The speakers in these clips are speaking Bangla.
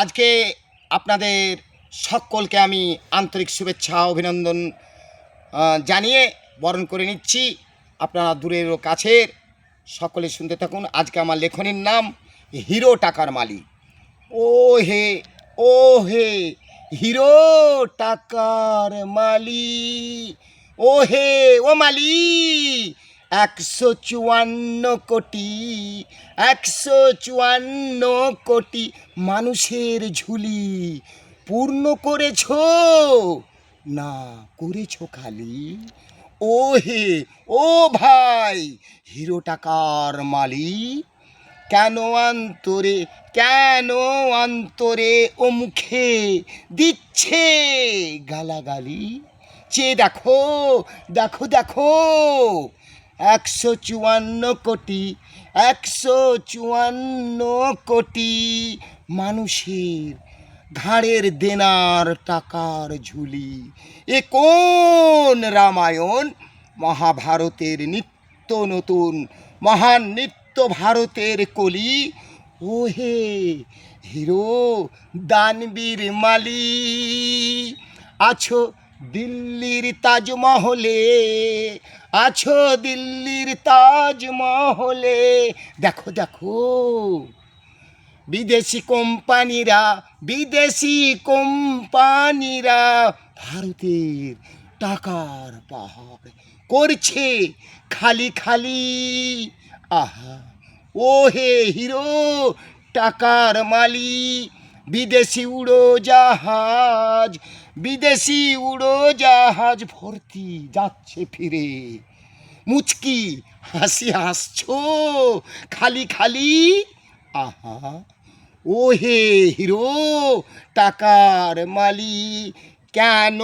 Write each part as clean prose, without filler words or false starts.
আজকে আপনাদের সকলকে আমি আন্তরিক শুভেচ্ছা অভিনন্দন জানিয়ে বরণ করে নিচ্ছি। আপনারা দূরের ও কাছের সকলে শুনতে থাকুন। আজকে আমার লেখনীর নাম হিরো টাকার মালি। ও হে ও হে হিরো টাকার মালি, ও হে ও মালি 154 কোটি, 154 কোটি মানুষের ঝুলি পূর্ণ করেছ না করেছ খালি? ও হে ও ভাই হিরো টাকার মালি, কেন অন্তরে কেন অন্তরে ও মুখে দিচ্ছে গালাগালি? চেয়ে দেখো দেখো দেখো 154 কোটি, 154 কোটি মানুষের ঘাড়ের দেনার টাকার ঝুলি। এ কোন রামায়ণ মহাভারতের নিত্য নতুন মহান নিত্য ভারতের কলি? ও হে হিরো দানবীর মালি, আছো দিল্লির তাজমহলে, আছো দিল্লির তাজমহলে। দেখো দেখো বিদেশি কোম্পানিরা ভারতের টাকার পাহাড় করছে খালি খালি। আহা ও হে হিরো টাকার মালি, বিদেশি উড়োজাহাজ ভর্তি যাচ্ছে ফিরে। মুচকি হাসি হাসছো খালি খালি। আহা ও হে হিরো টাকার মালি, কেন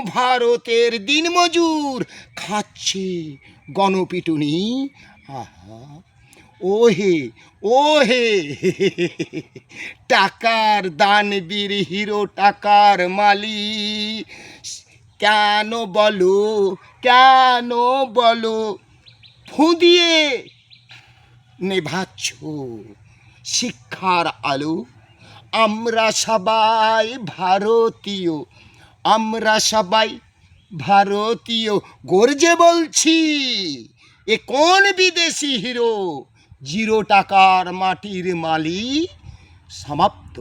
ভারতের দিনমজুর খাচ্ছে গণপিটুনি? আহা ও হে টাকার দানবীর হিরো টাকার মালি, কেন বলো ফুঁদিয়ে নেভাচ্ছ শিক্ষার আলো? আমরা সবাই ভারতীয় গর্জে বলছি, এ কোন বিদেশি হিরো 0 টাকার মাটির মালি? সমাপ্ত।